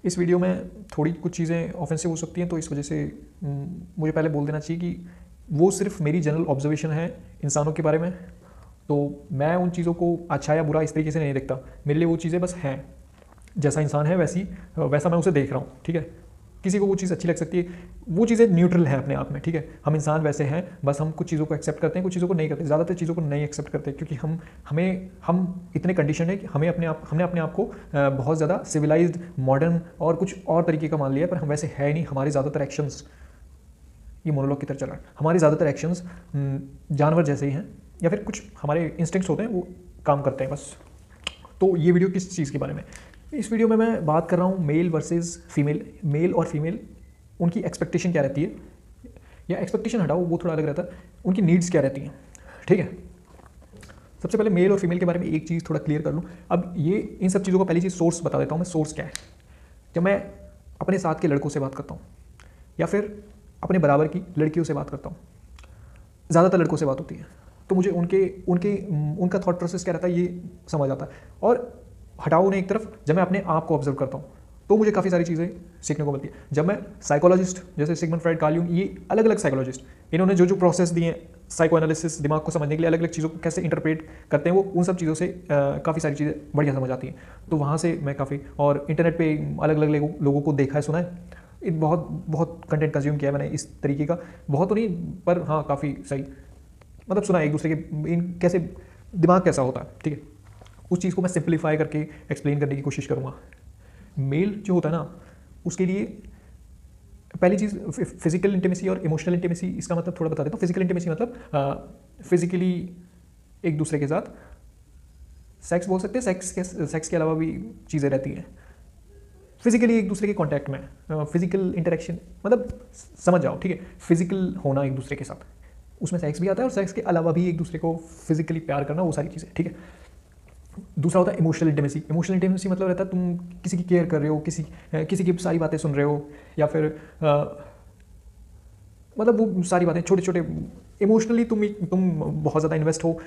इस वीडियो में थोड़ी कुछ चीज़ें ऑफेंसिव हो सकती हैं, तो इस वजह से मुझे पहले बोल देना चाहिए कि वो सिर्फ मेरी जनरल ऑब्जर्वेशन है इंसानों के बारे में। तो मैं उन चीज़ों को अच्छा या बुरा इस तरीके से नहीं देखता, मेरे लिए वो चीज़ें बस हैं, जैसा इंसान है वैसा मैं उसे देख रहा हूँ, ठीक है। किसी को वो चीज़ अच्छी लग सकती है, वो चीज़ें न्यूट्रल है अपने आप में, ठीक है। हम इंसान वैसे हैं, बस हम कुछ चीज़ों को एक्सेप्ट करते हैं, कुछ चीज़ों को नहीं करते, ज़्यादातर चीज़ों को नहीं एक्सेप्ट करते, क्योंकि हम इतने कंडीशन है कि हमने अपने आप को बहुत ज़्यादा सिविलाइज्ड, मॉडर्न और कुछ और तरीके का मान लिया, पर हम वैसे है नहीं। हमारे ज़्यादातर एक्शंस, ये मोनोलॉग की तरह चल रहा है, हमारे ज़्यादातर एक्शंस जानवर जैसे ही हैं, या फिर कुछ हमारे इंस्टिंक्ट्स होते हैं वो काम करते हैं बस। तो ये वीडियो किस चीज़ के बारे में, इस वीडियो में मैं बात कर रहा हूँ मेल वर्सेस फीमेल, मेल और फीमेल, उनकी एक्सपेक्टेशन क्या रहती है, या एक्सपेक्टेशन हटाओ वो थोड़ा अलग रहता है, उनकी नीड्स क्या रहती हैं, ठीक है। सबसे पहले मेल और फीमेल के बारे में एक चीज़ थोड़ा क्लियर कर लूँ। अब ये इन सब चीज़ों का पहली चीज़ सोर्स बता देता हूँ मैं, सोर्स क्या है। जब मैं अपने साथ के लड़कों से बात करता हूँ या फिर अपने बराबर की लड़कियों से बात करता हूँ, ज़्यादातर लड़कों से बात होती है, तो मुझे उनका थॉट प्रोसेस क्या रहता है ये समझ आता है। और हटाओ उन्हें एक तरफ, जब मैं अपने आप को ऑब्जर्व करता हूँ तो मुझे काफ़ी सारी चीज़ें सीखने को मिलती है। जब मैं साइकोलॉजिस्ट जैसे सिगमंड फ्राइड, कार्ल यूंग, ये अलग अलग साइकोलॉजिस्ट, इन्होंने जो प्रोसेस दिए साइको एनालिसिस, दिमाग को समझने के लिए अलग अलग चीज़ों को कैसे इंटरप्रेट करते हैं, वो उन सब चीज़ों से काफ़ी सारी चीज़ें बढ़िया समझ आती हैं। तो वहाँ से मैं काफ़ी, और इंटरनेट पे अलग अलग लोगों को देखा है, सुना है, बहुत बहुत कंटेंट कंज्यूम किया है मैंने इस तरीके का, बहुत तो नहीं पर हाँ काफ़ी सही, मतलब सुना है एक दूसरे के इन कैसे दिमाग कैसा होता है, ठीक है। उस चीज़ को मैं सिंप्लीफाई करके एक्सप्लेन करने की कोशिश करूँगा। मेल जो होता है ना, उसके लिए पहली चीज़ फिजिकल इंटीमेसी और इमोशनल इंटीमेसी, इसका मतलब थोड़ा बता देता हूँ। फिजिकल इंटीमेसी मतलब फिजिकली एक दूसरे के साथ सेक्स बोल सकते हैं, सेक्स के अलावा भी चीज़ें रहती हैं। फिजिकली एक दूसरे के कांटेक्ट में, फिजिकल इंटरेक्शन, मतलब समझ जाओ, ठीक है। फिजिकल होना एक दूसरे के साथ, उसमें सेक्स भी आता है, और सेक्स के अलावा भी एक दूसरे को फिजिकली प्यार करना, वो सारी चीज़ें, ठीक है। दूसरा होता है इमोशनल इंटीमेसी। इमोशनल इंटीमेसी मतलब रहता है तुम किसी की केयर कर रहे हो, किसी की सारी बातें सुन रहे हो, या फिर मतलब वो सारी बातें छोटे छोटे इमोशनली तुम बहुत ज़्यादा इन्वेस्ट हो,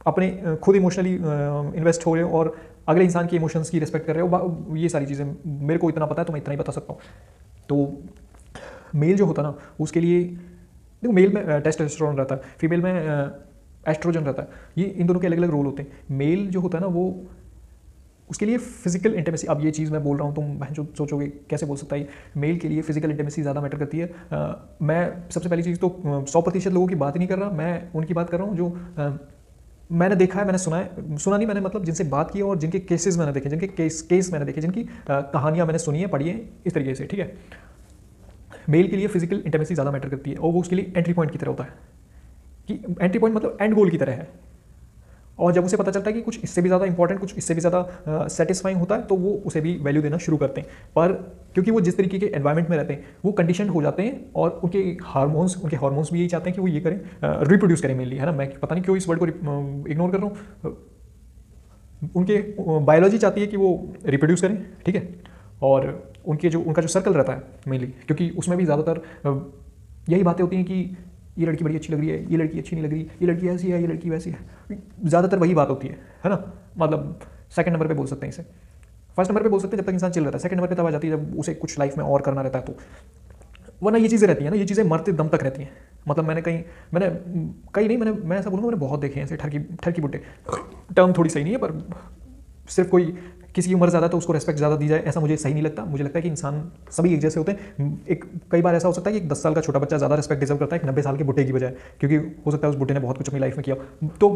अपने खुद इमोशनली इन्वेस्ट हो रहे हो, और अगले इंसान के इमोशंस की रिस्पेक्ट कर रहे हो। ये सारी चीज़ें मेरे को इतना पता है तो मैं इतना ही बता सकता हूँ। तो मेल जो होता है ना, उसके लिए देखो, मेल में टेस्टोस्टेरोन रहता है, फीमेल में एस्ट्रोजन रहता है। ये इन दोनों के अलग अलग रोल होते हैं। मेल जो होता है ना, वो उसके लिए फिजिकल इंटीमेसी, अब ये चीज़ मैं बोल रहा हूँ तुम जो सोचोगे कैसे बोल सकता है, मेल के लिए फिजिकल इंटीमेसी ज़्यादा मैटर करती है। मैं सबसे पहली चीज़ तो 100% लोगों की बात ही नहीं कर रहा, मैं उनकी बात कर रहा हूँ जो मैंने देखा है, मैंने सुना है, सुना नहीं मैंने, मतलब जिनसे बात की है और जिनके केसेस मैंने देखे, जिनके केस मैंने देखे, जिनकी कहानियाँ मैंने सुनी है, पढ़ी है, इस तरीके से, ठीक है। मेल के लिए फिजिकल इंटीमेसी ज़्यादा मैटर करती है, और वो उसके लिए एंट्री पॉइंट की तरह होता है, कि एंट्री पॉइंट मतलब एंड गोल की तरह है। और जब उसे पता चलता है कि कुछ इससे भी ज़्यादा इंपॉर्टेंट, कुछ इससे भी ज़्यादा सेटिस्फाइंग होता है, तो वो उसे भी वैल्यू देना शुरू करते हैं। पर क्योंकि वो जिस तरीके के एनवायरनमेंट में रहते हैं, वो कंडीशन हो जाते हैं, और उनके हार्मोन्स भी यही चाहते हैं कि वो ये करें, रिप्रोड्यूस करें मेनली, है ना। मैं पता नहीं क्यों इस वर्ड को इग्नोर कर रहा हूँ, उनके बायोलॉजी चाहती है कि वो रिप्रोड्यूस करें, ठीक है। और उनका जो सर्कल रहता है मेनली, क्योंकि उसमें भी ज़्यादातर यही बातें होती हैं कि ये लड़की बड़ी अच्छी लग रही है, ये लड़की अच्छी नहीं लग रही, ये लड़की ऐसी है, ये लड़की वैसी है, ज़्यादातर वही बात होती है ना। मतलब सेकंड नंबर पे बोल सकते हैं इसे, फर्स्ट नंबर पे बोल सकते हैं जब तक इंसान चिल रहता है, सेकंड नंबर पे तब आ जाती है जब उसे कुछ लाइफ में और करना रहता है। तो वरना ये चीज़ें रहती हैं ना, ये चीज़ें मरते दम तक रहती हैं। मतलब मैं ऐसा बोलूँगा, मैंने बहुत देखे हैं ऐसे ठरकी बुड्ढे, टर्म थोड़ी सही नहीं है, पर सिर्फ कोई किसी की उम्र ज़्यादा तो उसको रेस्पेक्ट ज़्यादा दी जाए, ऐसा मुझे सही नहीं लगता। मुझे लगता है कि इंसान सभी एक जैसे होते हैं। कई बार ऐसा हो सकता है कि एक 10 साल का छोटा बच्चा ज़्यादा रेस्पेक्ट डिजर्व करता है एक 90 साल के बुढ़े की बजाय, क्योंकि हो सकता है उस बुढ़े ने बहुत कुछ अपनी लाइफ में किया। तो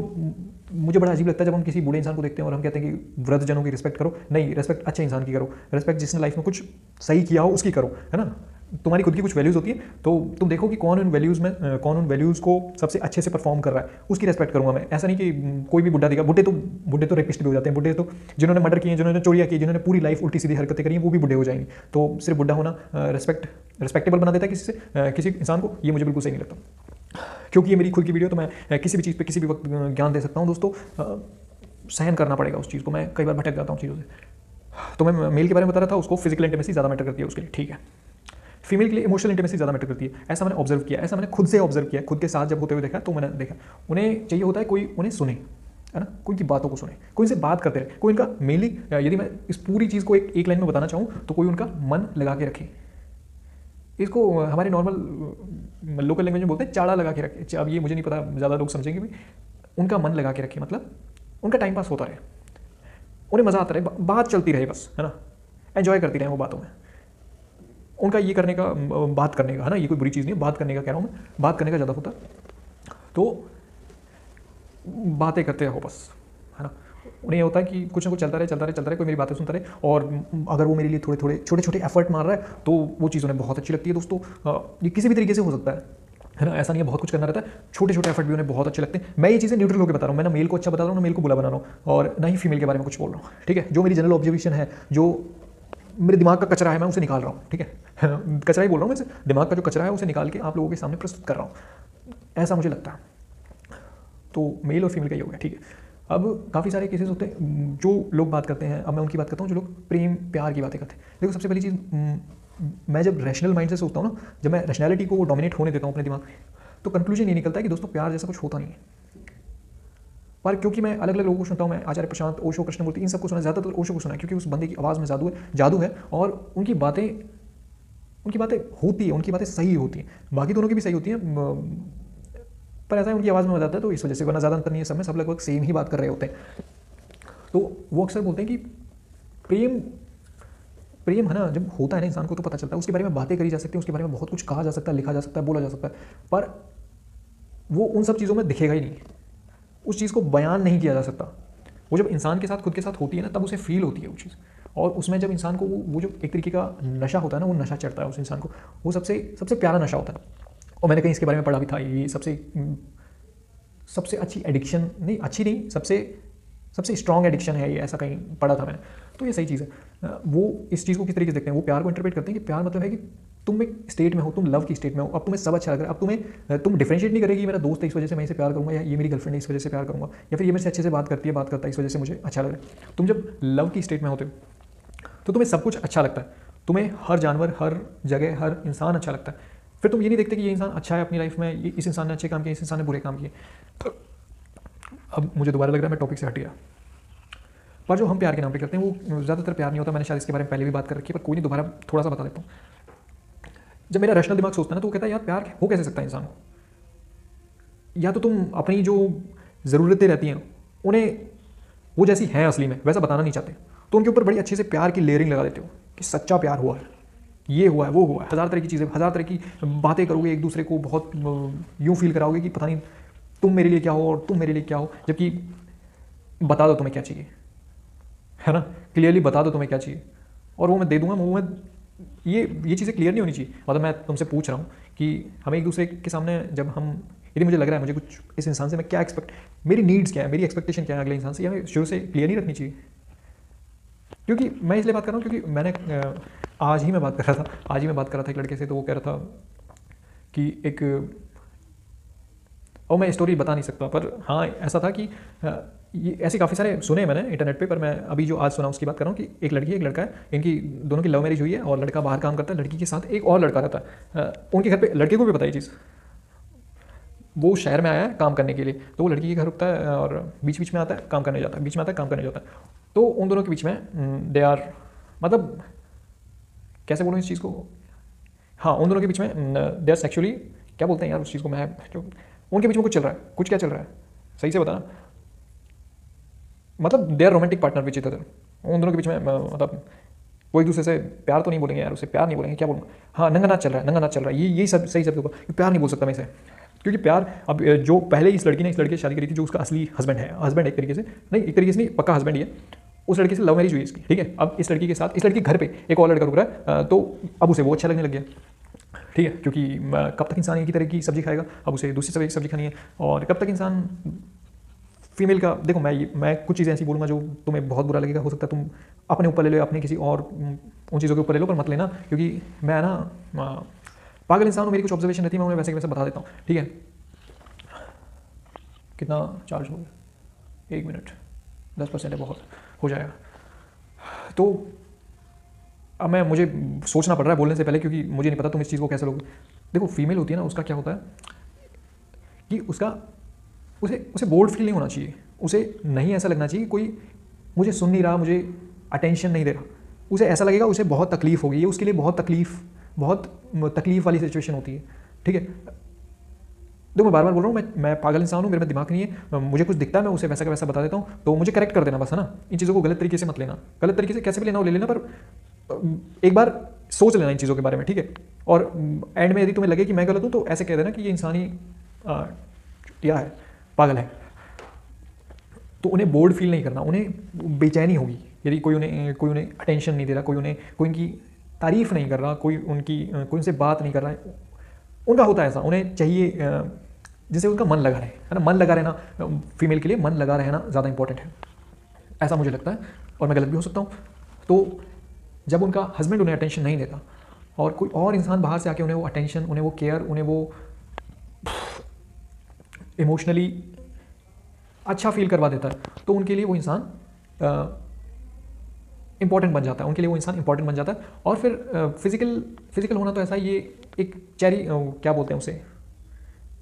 मुझे बड़ा अजीब लगता है जब हम किसी बूढ़े इंसान को देखते हैं और हम कहते हैं कि वृद्धजनों की रिस्पेक्ट करो। नहीं, रिस्पेक्ट अच्छे इंसान की करो, रिस्पेक्ट जिसने लाइफ में कुछ सही किया हो उसकी करो, है ना। तुम्हारी खुद की कुछ वैल्यूज़ होती है, तो तुम देखो कि कौन उन वैल्यूज़ को सबसे अच्छे से परफॉर्म कर रहा है, उसकी रेस्पेक्ट करूँगा मैं। ऐसा नहीं कि कोई भी बुढ़ा दिखा, बुढ़े तो रेपिस्ट भी हो जाते हैं, बुढ़े तो जिन्होंने मर्डर किए, जिन्होंने चोरियाँ की, जिन्होंने पूरी लाइफ उल्टी सीधी हरकतें करी हैं, वो भी बुढ़े हो जाएंगे। तो सिर्फ बुढ़ा होना रिस्पेक्टेबल बना देता है किसी इंसान को, ये मुझे बिल्कुल सही नहीं लगता। क्योंकि ये मेरी खुद की वीडियो, तो मैं किसी भी चीज़ पर किसी भी वक्त ज्ञान दे सकता हूँ दोस्तों। सहन करना पड़ेगा उस चीज़ को, मैं कई बार भटक जाता हूँ चीज़ों से। तो मैं मेल के बारे में बता रहा था, उसको फिजिकल इंटीमेसी ज़्यादा मैटर करती है उसके लिए, ठीक है। फीमेल के लिए इमोशनल इंटीमेसी ज़्यादा मैटर करती है, ऐसा मैंने ऑब्जर्व किया, ऐसा मैंने खुद से ऑब्जर्व किया, खुद के साथ जब होते हुए देखा तो मैंने देखा, उन्हें चाहिए होता है कोई उन्हें सुने, है ना, कोई इनकी बातों को सुने, कोई इनसे बात करते रहे, कोई इनका मेनली, यदि मैं इस पूरी चीज़ को एक लाइन में बताना चाहूँ तो कोई उनका मन लगा के रखे। इसको हमारे नॉर्मल लोकल लैंग्वेज में बोलते हैं चाड़ा लगा के रखे। अब ये मुझे नहीं पता, ज़्यादा लोग समझेंगे भी। उनका मन लगा के रखे मतलब उनका टाइम पास होता रहे, उन्हें मज़ा आता रहे, बात चलती रहे बस, है ना, एंजॉय करती रहे वो बातों में। उनका ये करने का, बात करने का, है ना, ये कोई बुरी चीज़ नहीं है, बात करने का कह रहा हूँ मैं, बात करने का ज़्यादा होता तो बातें करते रहो बस, है ना। उन्हें होता है कि कुछ ना कुछ चलता रहे, कोई मेरी बातें सुनता रहे, और अगर वो मेरे लिए थोड़े छोटे एफर्ट मार रहा है तो वो चीज़ उन्हें बहुत अच्छी लगती है दोस्तों। ये किसी भी तरीके से हो सकता है ना, ऐसा नहीं है बहुत कुछ करना रहता है, छोटे एफर्ट भी उन्हें बहुत अच्छे लगते हैं। मैं ये चीज़ें न्यूट्रल होकर बता रहा हूँ, मैं ना मेल को अच्छा बता रहा हूँ, ना मेल को बुरा बना रहा हूँ, और ना ही फीमेल के बारे में कुछ बोल रहा हूँ, ठीक है। जो मेरी जनरल ऑब्जर्वेशन है, जो मेरे दिमाग का कचरा है, मैं उसे निकाल रहा हूँ, ठीक है। कचरा ही बोल रहा हूँ मैं, दिमाग का जो कचरा है उसे निकाल के आप लोगों के सामने प्रस्तुत कर रहा हूँ, ऐसा मुझे लगता है। तो मेल और फीमेल का ही हो गया, ठीक है। अब काफ़ी सारे केसेस होते हैं जो लोग बात करते हैं, अब मैं उनकी बात करता हूँ जो लोग प्रेम प्यार की बातें करते हैं। देखो सबसे पहली चीज़, मैं जब रैशनल माइंड से सोचता हूँ ना, जब मैं रैशनैलिटी को डोमिनेट होने देता हूँ अपने दिमाग में, तो कंक्लूजन ये निकलता है कि दोस्तों प्यार जैसा कुछ होता नहीं है। पर क्योंकि मैं अलग अलग लोगों को सुनता हूँ, मैं आचार्य प्रशांत, ओशो, कृष्णमूर्ति, इन सबको सुना, ज़्यादातर ओशो को सुना है, क्योंकि उस बंदे की आवाज़ में जादू है, और उनकी बातें होती है, उनकी बातें सही होती हैं, बाकी दोनों की भी सही होती हैं, पर ऐसा है उनकी आवाज़ में मजा आता है, तो इस वजह से, वरना ज़्यादा अंतर नहीं है सब में, सब लगभग सेम ही बात कर रहे होते हैं। तो वो अक्सर बोलते हैं कि प्रेम है ना, जब होता है ना इंसान को तो पता चलता है, उसके बारे में बातें करी जा सकती है, उसके बारे में बहुत कुछ कहा जा सकता है, लिखा जा सकता है, बोला जा सकता है, पर वो उन सब चीज़ों में दिखेगा ही नहीं, उस चीज़ को बयान नहीं किया जा सकता। वो जब इंसान के साथ, खुद के साथ होती है ना, तब उसे फील होती है वो चीज़, और उसमें जब इंसान को वो जो एक तरीके का नशा होता है ना, वो नशा चढ़ता है उस इंसान को, वो सबसे प्यारा नशा होता है। और मैंने कहीं इसके बारे में पढ़ा भी था, ये सबसे अच्छी एडिक्शन नहीं, अच्छी नहीं, सबसे स्ट्रॉन्ग एडिक्शन है ये, ऐसा कहीं पढ़ा था मैंने। तो ये सही चीज़ है। वो इस चीज़ को किस तरीके से देखते हैं, वो प्यार को इंटरप्रेट करते हैं कि प्यार मतलब है कि तुम एक स्टेट में हो, तुम लव की स्टेट में हो, अब तुम्हें सब अच्छा लग रहा है, अब तुम डिफरेंशिएट नहीं करेगी मेरा दोस्त है इस वजह से मैं इसे प्यार करूँगा, या ये मेरी गर्लफ्रेंड है इस वजह से प्यार करूँगा, या फिर ये मेरे से अच्छे से बात करता है इस वजह से मुझे अच्छा लग रहा है। तुम जब लव की स्टेट में होते हो तो तुम्हें सब कुछ अच्छा लगता है, तुम्हें हर जानवर, हर जगह, हर इंसान अच्छा लगता है। फिर तुम ये नहीं देखते कि ये इंसान अच्छा है अपनी लाइफ में, इस इंसान ने अच्छे काम किए, इस इंसान ने बुरे काम किए। तो अब मुझे दोबारा लग रहा है मैं टॉपिक से हट गया, पर जो हम प्यार के नाम पे करते हैं वो ज़्यादातर प्यार नहीं होता। मैंने शायद इसके बारे में पहले भी बात कर रखी है, पर कोई नहीं, दोबारा थोड़ा सा बता देता हूँ। जब मेरा रैशनल दिमाग सोचता है ना, तो वो कहता है यार प्यार हो कैसे सकता है इंसान को, या तो तुम अपनी जो ज़रूरतें रहती हैं उन्हें वो जैसी हैं असली में वैसा बताना नहीं चाहते, तो उनके ऊपर बड़ी अच्छे से प्यार की लेयरिंग लगा देते हो कि सच्चा प्यार हुआ है, ये हुआ है, वो हुआ है, हज़ार तरह की चीज़ें, हज़ार तरह की बातें करोगे, एक दूसरे को बहुत यूँ फील कराओगे कि पता नहीं तुम मेरे लिए क्या हो और तुम मेरे लिए क्या हो, जबकि बता दो तुम्हें क्या चाहिए, है ना, क्लियरली बता दो तुम्हें क्या चाहिए और वो मैं दे दूंगा। मुँह में ये चीज़ें क्लियर नहीं होनी चाहिए। मतलब मैं तुमसे पूछ रहा हूँ कि हमें एक दूसरे के सामने जब हम, यदि मुझे लग रहा है मुझे कुछ इस इंसान से मैं क्या मेरी नीड्स क्या है, मेरी एक्सपेक्टेशन क्या है अगले इंसान से, या मैं शुरू से क्लियर नहीं रखनी चाहिए। क्योंकि मैं इसलिए बात कर रहा हूँ क्योंकि मैंने आज ही मैं बात कर रहा था एक लड़के से, तो वो कह रहा था कि एक, और मैं स्टोरी बता नहीं सकता, पर हाँ ऐसा था कि ये ऐसे काफ़ी सारे सुने मैंने इंटरनेट पे, पर मैं अभी जो आज सुना उसकी बात कर रहा हूँ कि एक लड़की एक लड़का है, इनकी दोनों की लव मैरिज हुई है और लड़का बाहर काम करता है, लड़की के साथ एक और लड़का रहता है। उनके घर पे लड़के को भी पता है चीज़, वो शहर में आया है काम करने के लिए, तो वो लड़की के घर रुकता है और बीच बीच में आता है काम करने जाता है, बीच में आता है काम करने जाता है। तो उन दोनों के बीच में दे आर, मतलब कैसे बोलूँ इस चीज़ को, हाँ उन दोनों के बीच में दे आर सेक्चुअली, क्या बोलते हैं यार उस चीज़ को, मैं जो उनके बीच में कुछ चल रहा है, कुछ क्या चल रहा है सही से बताना, मतलब they are romantic partner with each other. उन दोनों के बीच में मतलब वो एक दूसरे से प्यार तो नहीं बोलेंगे यार, उसे प्यार नहीं बोलेंगे, क्या बोलूँगा, हाँ नंगा नाच चल रहा है, ये सब सही शब्द होगा, प्यार नहीं बोल सकता मैं इसे, क्योंकि प्यार, अब जो पहले इस लड़की ने इस लड़के से शादी करी थी, जो उसका असली हस्बैंड है, हस्बैंड एक तरीके से नहीं पक्का हस्बैंड ही है, उस लड़के से लव मैरिज हुई इसकी, ठीक है। अब इस लड़की के साथ, इस लड़की घर पे एक और लड़का रुक रहा है, तो अब उसे वो अच्छा लगने लग गया, ठीक है, क्योंकि कब तक इंसान एक ही तरह की सब्जी खाएगा, अब उसे दूसरी तरह की सब्जी खानी है, और कब तक इंसान फीमेल का, देखो मैं कुछ चीज़ें ऐसी बोलूँगा जो तुम्हें बहुत बुरा लगेगा, हो सकता है तुम अपने ऊपर ले लो, अपने किसी और उन चीज़ों के ऊपर ले लो, पर मत लेना, क्योंकि मैं ना पागल इंसान हूँ, मेरी कुछ ऑब्जर्वेशन रहती है, मैं उन्हें वैसे वैसे बता देता हूँ, ठीक है। कितना चार्ज हो गया, 1 मिनट, 10% है, बहुत हो जाएगा। तो अब मुझे सोचना पड़ रहा है बोलने से पहले, क्योंकि मुझे नहीं पता तुम इस चीज़ को कैसे लोगे। देखो फीमेल होती है ना, उसका क्या होता है कि उसे बोल्ड फील नहीं होना चाहिए, उसे नहीं ऐसा लगना चाहिए कि कोई मुझे सुन नहीं रहा, मुझे अटेंशन नहीं दे रहा। उसे ऐसा लगेगा उसे बहुत तकलीफ होगी, ये उसके लिए बहुत तकलीफ वाली सिचुएशन होती है। ठीक है, तो मैं बार बार बोल रहा हूँ, मैं पागल इंसान हूँ, मेरे में दिमाग नहीं है, मुझे कुछ दिखता है मैं उसे वैसा का वैसा बता देता हूँ, तो मुझे करेक्ट कर देना बस, है ना। इन चीज़ों को गलत तरीके से मत लेना, गलत तरीके से कैसे भी लेना हो ले लेना, पर एक बार सोच लेना इन चीज़ों के बारे में, ठीक है। और एंड में यदि तुम्हें लगे कि मैं गलत हूँ तो ऐसे कह देना कि ये इंसान ही क्या है, पागल है। तो उन्हें बोर्ड फील नहीं करना, उन्हें बेचैनी होगी यदि कोई उन्हें अटेंशन नहीं दे रहा, कोई उनकी तारीफ नहीं कर रहा, कोई उनसे बात नहीं कर रहा है। उनका होता है ऐसा, उन्हें चाहिए जिससे उनका मन लगा रहे, है ना। मन लगा रहना फीमेल के लिए, मन लगा रहना ज़्यादा इंपॉर्टेंट है, ऐसा मुझे लगता है, और मैं गलत भी हो सकता हूँ। तो जब उनका हस्बैंड उन्हें अटेंशन नहीं देता और कोई और इंसान बाहर से आके उन्हें वो अटेंशन, उन्हें वो केयर, उन्हें वो इमोशनली अच्छा फील करवा देता है, तो उनके लिए वो इंसान इंपॉर्टेंट बन जाता है, उनके लिए वो इंसान इंपॉर्टेंट बन जाता है। और फिर फिजिकल होना तो ऐसा, ये एक चेरी, क्या बोलते हैं उसे,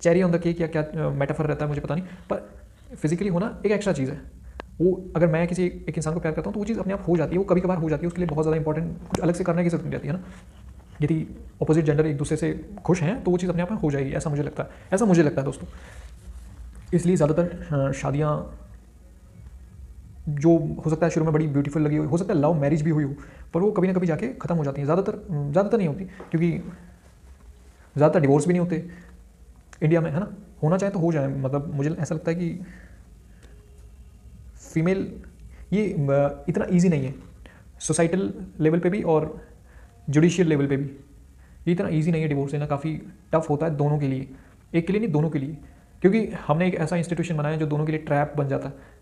चेरी ऑन द केक या क्या मेटाफर रहता है मुझे पता नहीं, पर फिजिकली होना एक एक्स्ट्रा चीज़ है। वो अगर मैं किसी एक इंसान को प्यार करता हूँ तो वो चीज़ अपने आप हो जाती है, वो कभी कभार हो जाती है, उसके लिए बहुत ज़्यादा इंपॉर्टेंट कुछ अलग से करने की जरूरत नहीं रहती है ना। यदि अपोजिट जेंडर एक दूसरे से खुश हैं तो वो चीज़ अपने आप में हो जाएगी, ऐसा मुझे लगता है दोस्तों। इसलिए ज़्यादातर शादियाँ जो हो सकता है शुरू में बड़ी ब्यूटीफुल लगी हो सकता है लव मैरिज भी हुई हो, पर वो कभी ना कभी जाके ख़त्म हो जाती हैं। ज़्यादातर नहीं होती, क्योंकि ज़्यादातर डिवोर्स भी नहीं होते इंडिया में, है ना। होना चाहे तो हो जाए, मतलब मुझे ऐसा लगता है कि फीमेल ये इतना ईजी नहीं है, सोसाइटल लेवल पे भी और जुडिशियल लेवल पे भी ये इतना ईजी नहीं है डिवोर्स लेना, काफ़ी टफ होता है दोनों के लिए, एक के लिए नहीं दोनों के लिए, क्योंकि हमने एक ऐसा इंस्टीट्यूशन बनाया जो दोनों के लिए ट्रैप बन जाता है,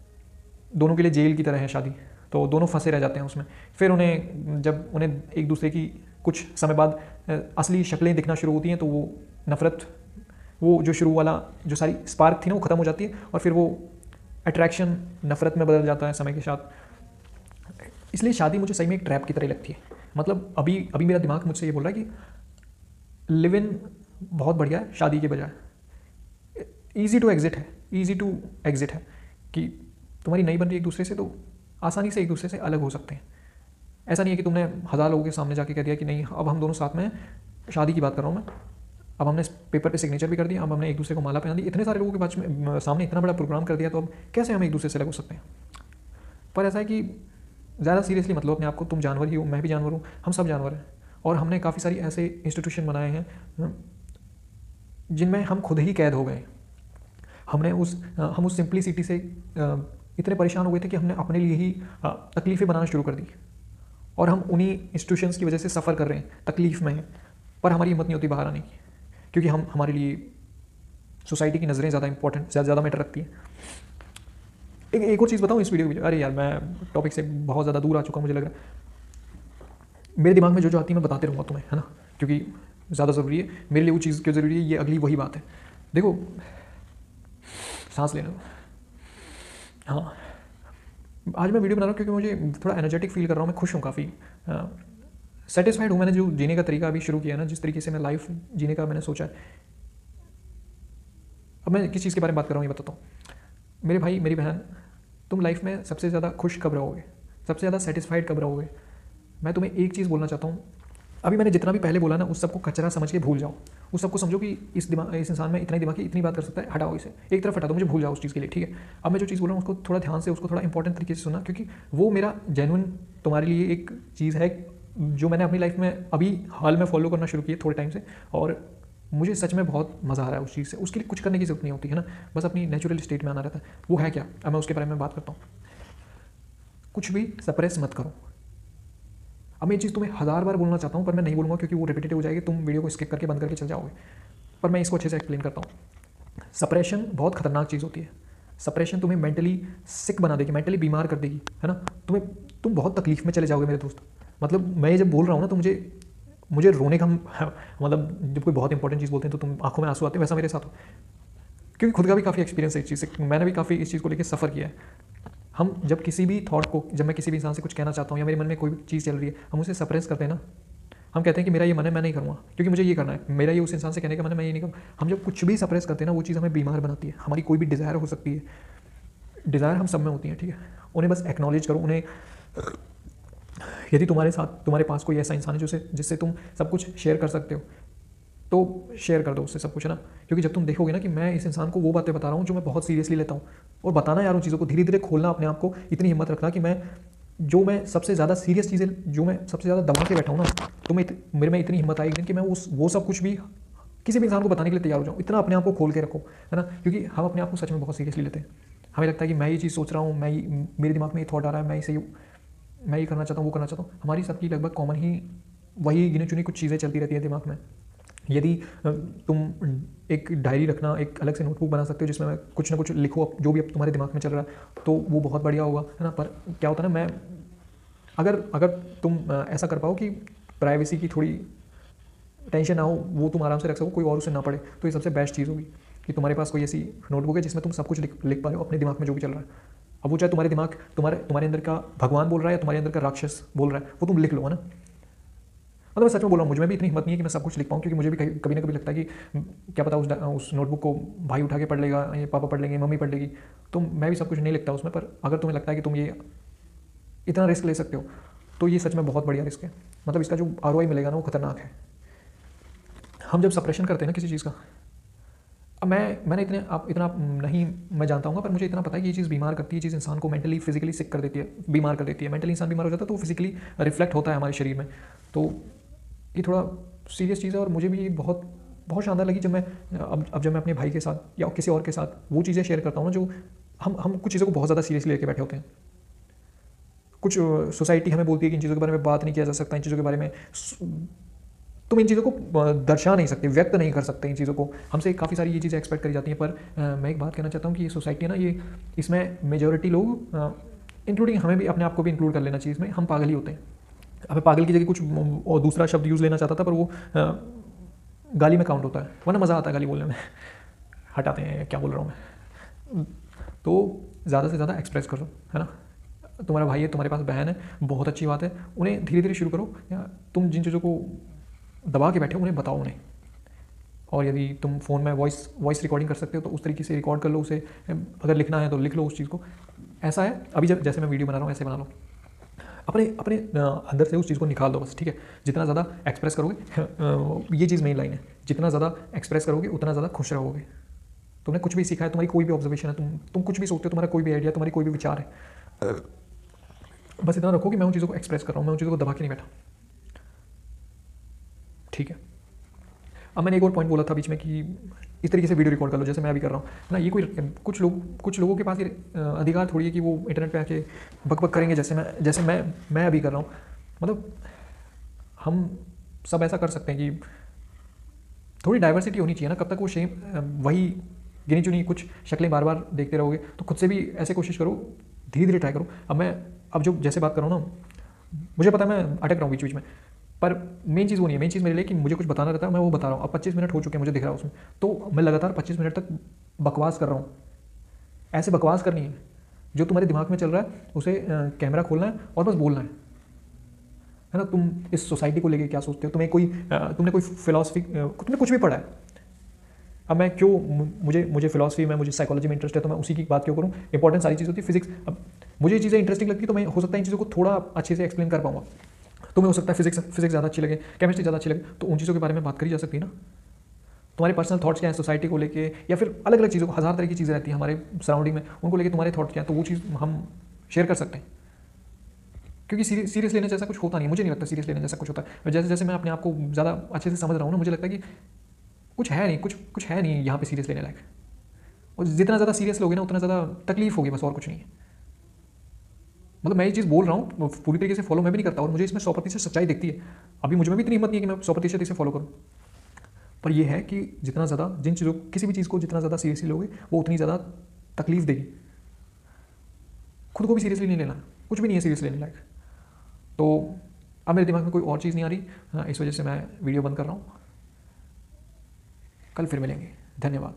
दोनों के लिए जेल की तरह है शादी, तो दोनों फंसे रह जाते हैं उसमें। फिर जब उन्हें एक दूसरे की कुछ समय बाद असली शक्लें दिखना शुरू होती हैं तो वो नफ़रत, वो जो शुरू वाला जो सारी स्पार्क थी ना वो ख़त्म हो जाती है, और फिर वो अट्रैक्शन नफ़रत में बदल जाता है समय के साथ। इसलिए शादी मुझे सही में एक ट्रैप की तरह लगती है। मतलब अभी मेरा दिमाग मुझसे ये बोल रहा है कि लिव इन बहुत बढ़िया है शादी के बजाय, ईजी टू एग्जिट है कि तुम्हारी नहीं बन रही एक दूसरे से तो आसानी से एक दूसरे से अलग हो सकते हैं। ऐसा नहीं है कि तुमने 1000 लोगों के सामने जाके कह दिया कि नहीं अब हम दोनों साथ में हैं, शादी की बात कर रहा हूँ मैं, अब हमने पेपर पे सिग्नेचर भी कर दिया, अब हमने एक दूसरे को माला पहना दी, इतने सारे लोगों के सामने इतना बड़ा प्रोग्राम कर दिया, तो अब कैसे हम एक दूसरे से अलग हो सकते हैं। पर ऐसा है कि ज़्यादा सीरियसली मतलब अपने आप को, तुम जानवर ही हो, मैं भी जानवर हूँ, हम सब जानवर हैं, और हमने काफ़ी सारी ऐसे इंस्टीट्यूशन बनाए हैं जिनमें हम खुद ही कैद हो गए। हम उस सिंप्लिसिटी से इतने परेशान हो गए थे कि हमने अपने लिए ही तकलीफ़ें बनाना शुरू कर दी, और हम उन्हीं इंस्टीट्यूशंस की वजह से सफ़र कर रहे हैं, तकलीफ़ में हैं, पर हमारी हिम्मत नहीं होती बाहर आने की, क्योंकि हमारे लिए सोसाइटी की नज़रें ज़्यादा मैटर रखती हैं। एक और चीज़ बताऊँ इस वीडियो में, अरे यार मैं टॉपिक से बहुत ज़्यादा दूर आ चुका हूँ, मुझे लग रहा है। मेरे दिमाग में जो आती है मैं बताते रहूँगा तुम्हें, है ना, क्योंकि ज़्यादा ज़रूरी है मेरे लिए, वो चीज़ क्यों ज़रूरी है, ये अगली वही बात है। देखो, सांस लेना। हाँ, आज मैं वीडियो बना रहा हूँ क्योंकि मुझे थोड़ा एनर्जेटिक फील कर रहा हूँ, मैं खुश हूँ, काफ़ी सेटिस्फाइड हूँ। मैंने जो जीने का तरीका अभी शुरू किया ना, जिस तरीके से मैं लाइफ जीने का मैंने सोचा है। अब मैं किस चीज़ के बारे में बात कर रहा हूँ ये बताता हूँ। मेरे भाई मेरी बहन, तुम लाइफ में सबसे ज़्यादा खुश कब रहोगे, सबसे ज़्यादा सेटिस्फाइड कब रहोगे? मैं तुम्हें एक चीज़ बोलना चाहता हूँ, अभी मैंने जितना भी पहले बोला ना, उस सबको कचरा समझ के भूल जाओ। उस सबको समझो कि इस इंसान में इतना ही दिमाग है, इतनी बात कर सकता है, हटाओ इसे एक तरफ, हटा दो, मुझे भूल जाओ उस चीज़ के लिए, ठीक है। अब मैं जो चीज़ बोल रहा हूँ उसको थोड़ा ध्यान से, उसको थोड़ा इंपॉर्टेंट तरीके से सुनना, क्योंकि वो मेरा जेन्युइन तुम्हारे लिए एक चीज़ है जो मैंने अपनी लाइफ में अभी हाल में फॉलो करना शुरू किया थोड़े टाइम से, और मुझे सच में बहुत मज़ा आ रहा है उस चीज़ से। उसके लिए कुछ करने की ज़रूरत नहीं होती है ना, बस अपनी नेचुरल स्टेट में आना रहता है। वो है क्या, अब मैं उसके बारे में बात करता हूँ। कुछ भी सप्रेस मत करो। अब मैं ये चीज़ तुम्हें 1000 बार बोलना चाहता हूँ, पर मैं नहीं बोलूँगा क्योंकि वो रिपीटेटिव हो जाएगी, तुम वीडियो को स्किप करके बंद करके चल जाओगे, पर मैं इसको अच्छे से एक्सप्लेन करता हूँ। सप्रेशन बहुत खतरनाक चीज़ होती है। सप्रेशन तुम्हें मेंटली सिक बना देगी, मेंटली बीमार कर देगी, है ना। तुम बहुत तकलीफ में चले जाओगे मेरे दोस्त। मतलब मैं जब बोल रहा हूँ ना तो मुझे रोने का मतलब जब कोई बहुत इंपॉर्टेंट चीज़ बोलते हैं तो तुम आंखों में आंसू आते हैं, वैसा मेरे साथ हो, क्योंकि खुद का भी काफ़ी एक्सपीरियंस है इस चीज़ से, मैंने भी काफ़ी इस चीज़ को लेकर सफ़र किया है। हम जब किसी भी थॉट को, जब मैं किसी भी इंसान से कुछ कहना चाहता हूँ या मेरे मन में कोई चीज़ चल रही है, हम उसे सप्रेस करते हैं ना। हम कहते हैं कि मेरा ये मन है, मैं नहीं करूँगा क्योंकि मुझे ये करना है, मेरा ये उस इंसान से कहने का मन है, मैं ये नहीं करूँ। हम जब कुछ भी सप्रेस करते हैं ना, वो चीज़ हमें बीमार बनाती है। हमारी कोई भी डिज़ायर हो सकती है, डिज़ायर हम सब में होती हैं, ठीक है, उन्हें बस एक्नॉलेज करो। उन्हें, यदि तुम्हारे साथ, तुम्हारे पास कोई ऐसा इंसान है जिससे तुम सब कुछ शेयर कर सकते हो, तो शेयर कर दो उससे सब कुछ, है ना। क्योंकि जब तुम देखोगे ना कि मैं इस इंसान को वो बातें बता रहा हूँ जो मैं बहुत सीरियसली लेता हूँ, और बताना यार उन चीज़ों को, धीरे धीरे खोलना अपने आप को, इतनी हिम्मत रखना कि मैं सबसे ज़्यादा सीरियस चीज़ें, जो मैं सबसे ज़्यादा दबा के बैठा हूँ ना, तो मेरे में इतनी हिम्मत आई एक दिन कि मैं वो सब कुछ भी किसी भी इंसान को बताने के लिए तैयार हो जाऊँ। इतना अपने आप को खोल के रखो, है ना। क्योंकि हम अपने आप को सच में बहुत सीरियसली लेते हैं। हमें लगता है कि मैं ये चीज़ सोच रहा हूँ, मेरे दिमाग में ये थॉट आ रहा है, मैं ये करना चाहता हूँ, वो करना चाहता हूँ। हमारी सबकी लगभग कॉमन ही वही गिनी चुनी कुछ चीज़ें चलती रहती है दिमाग में। यदि तुम एक डायरी रखना, एक अलग से नोटबुक बना सकते हो जिसमें कुछ ना कुछ लिखो जो भी अब तुम्हारे दिमाग में चल रहा है, तो वो बहुत बढ़िया होगा, है ना। पर क्या होता है ना, अगर तुम ऐसा कर पाओ कि प्राइवेसी की थोड़ी टेंशन ना हो, वो तुम आराम से रख सको, कोई और उसे ना पढ़े, तो ये सबसे बेस्ट चीज़ होगी कि तुम्हारे पास कोई ऐसी नोटबुक है जिसमें तुम सब कुछ लिख पा रहे हो अपने दिमाग में जो भी चल रहा है। अब वो चाहे तुम्हारे दिमाग, तुम्हारे अंदर का भगवान बोल रहा है या तुम्हारे अंदर का राक्षस बोल रहा है, वो तुम लिख लो, है ना। मतलब मैं सच में बोल रहा हूँ, मुझ में भी इतनी हिम्मत नहीं है कि मैं सब कुछ लिख पाऊँ, क्योंकि मुझे भी कभी ना कभी लगता है कि क्या पता उस नोटबुक को भाई उठा के पढ़ लेगा, ये पापा पढ़ लेंगे, मम्मी पढ़ लेगी, तो मैं भी सब कुछ नहीं लिखता उसमें। पर अगर तुम्हें लगता है कि तुम ये इतना रिस्क ले सकते हो, तो ये सच में बहुत बढ़िया रिस्क है। मतलब इसका जो ROI मिलेगा ना, वो खतरनाक है। हम जब सप्रेशन करते हैं ना किसी चीज़ का, अब मैंने इतना नहीं मैं जानता हूँ, पर मुझे इतना पता है कि ये चीज़ बीमार करती है, ये चीज़ इंसान को मेंटली फिजिकली सिक कर देती है, बीमार कर देती है। मेंटली इंसान बीमार हो जाता है तो फिजिकली रिफ्लेक्ट होता है हमारे शरीर में। तो ये थोड़ा सीरियस चीज़ है, और मुझे भी ये बहुत बहुत शानदार लगी जब जब मैं अपने भाई के साथ या किसी और के साथ वो चीज़ें शेयर करता हूँ ना, जो हम कुछ चीज़ों को बहुत ज़्यादा सीरियसली लेके बैठे होते हैं। कुछ सोसाइटी हमें बोलती है कि इन चीज़ों के बारे में बात नहीं किया जा सकता, इन चीज़ों के बारे में तुम इन चीज़ों को दर्शा नहीं सकते, व्यक्त नहीं कर सकते इन चीज़ों को, हमसे काफ़ी सारी ये चीज़ें एक्सपेक्ट करी जाती हैं। पर मैं एक बात कहना चाहता हूँ कि ये सोसाइटी है ना, इसमें मेजॉरिटी लोग, इंक्लूडिंग हमें भी, अपने आप को भी इंक्लूड कर लेना चाहिए इसमें, हम पागल ही होते हैं। अब पागल की जगह कुछ और दूसरा शब्द यूज़ लेना चाहता था, पर वो गाली में काउंट होता है, वरना मज़ा आता है गाली बोलने में। हटाते हैं, क्या बोल रहा हूँ मैं। तो ज़्यादा से ज़्यादा एक्सप्रेस करो, है ना। तुम्हारा भाई है, तुम्हारे पास बहन है, बहुत अच्छी बात है, उन्हें धीरे धीरे शुरू करो। या तुम जिन चीज़ों को दबा के बैठे हो उन्हें बताओ उन्हें। और यदि तुम फ़ोन में वॉइस रिकॉर्डिंग कर सकते हो तो उस तरीके से रिकॉर्ड कर लो उसे। अगर लिखना है तो लिख लो उस चीज़ को। ऐसा है, अभी जैसे मैं वीडियो बना रहा हूँ ऐसे बना लो, अपने अंदर से उस चीज़ को निकाल दो बस, ठीक है। जितना ज़्यादा एक्सप्रेस करोगे, ये चीज़ मेन लाइन है, जितना ज़्यादा एक्सप्रेस करोगे उतना ज़्यादा खुश रहोगे। तुमने कुछ भी सीखा है, तुम्हारी कोई भी ऑब्जर्वेशन है, तुम कुछ भी सोचते हो, तुम्हारा कोई भी आइडिया, तुम्हारी कोई भी विचार है, बस इतना रखो कि मैं उन चीज़ों को एक्सप्रेस कर रहा हूँ, मैं उन चीज़ों को दबा के नहीं बैठा, ठीक है। अब मैंने एक और पॉइंट बोला था बीच में कि इस तरीके से वीडियो रिकॉर्ड कर लो जैसे मैं अभी कर रहा हूँ ना। ये कुछ लोगों के पास ये अधिकार थोड़ी है कि वो इंटरनेट पे आके बक करेंगे जैसे मैं अभी कर रहा हूँ। मतलब हम सब ऐसा कर सकते हैं कि थोड़ी डाइवर्सिटी होनी चाहिए ना। कब तक वो वही गिनी चुनी कुछ शक्लें बार बार देखते रहोगे, तो खुद से भी ऐसे कोशिश करो, धीरे धीरे ट्राई करो। अब जो जैसे बात कर रहा हूँ ना, मुझे पता है मैं अटक रहा हूँ बीच बीच में, पर मेन चीज़ वो नहीं है। मेन चीज़ मेरे लिए कि मुझे कुछ बताना रहता है, मैं वो बता रहा हूँ। अब 25 मिनट हो चुके हैं, मुझे दिख रहा है उसमें, तो मैं लगातार 25 मिनट तक बकवास कर रहा हूँ। ऐसे बकवास करनी है, जो तुम्हारे दिमाग में चल रहा है उसे कैमरा खोलना है और बस बोलना है ना। तुम इस सोसाइटी को लेके क्या सोचते हो, तुमने कोई फिलॉसफी, तुमने कुछ भी पढ़ा है। अब मैं क्यों, मुझे फिलॉसफी में, मुझे साइकोलॉजी में इंटरेस्ट है, तो मैं उसी की बात क्यों करूँ। इंपॉर्टेंट सारी चीज़ होती है। फिजिक्स, अब मुझे चीज़ें इंटरेस्टिंग लगती है तो मैं हो सकता है इन चीज़ों को थोड़ा अच्छे से एक्सप्लेन कर पाऊँगा। तुम्हें हो सकता है फिजिक्स ज़्यादा अच्छी लगे, केमिस्ट्री ज़्यादा अच्छी लगे, तो उन चीज़ों के बारे में बात करी जा सकती है ना। तुम्हारे पर्सनल थॉट्स क्या है सोसाइटी को लेके, या फिर अलग अलग चीज़ों को, हज़ार तरह की चीज़ें रहती हैं हमारे सराउंडिंग में, उनको लेके तुम्हारे थॉट्स क्या है, तो वो चीज़ हम शेयर कर सकते हैं। क्योंकि सीरियस लेने जैसा कुछ होता नहीं, मुझे नहीं लगता सीरियस लेने जैसा कुछ होता है। जैसे जैसे मैं अपने आप को ज़्यादा अच्छे से समझ रहा हूँ ना, मुझे लगता है कि कुछ है नहीं, कुछ है नहीं यहाँ पे सीरियस लेने लायक। और जितना ज़्यादा सीरियस लोगे ना उतना ज़्यादा तकलीफ होगी, बस और कुछ नहीं है। मतलब मैं ये चीज़ बोल रहा हूँ पूरी तरीके से फॉलो मैं भी नहीं करता, और मुझे इसमें 100% सच्चाई दिखती है। अभी मुझ में भी इतनी हिम्मत नहीं है कि मैं 100% इसे फॉलो करूँ। पर यह है कि जितना ज़्यादा किसी भी चीज़ को जितना ज़्यादा सीरियसली लोगे वो उतनी ज़्यादा तकलीफ देगी। खुद को भी सीरियसली नहीं लेना, कुछ भी नहीं है सीरियस लेने लायक। तो अब मेरे दिमाग में कोई और चीज़ नहीं आ रही, इस वजह से मैं वीडियो बंद कर रहा हूँ। कल फिर मिलेंगे, धन्यवाद।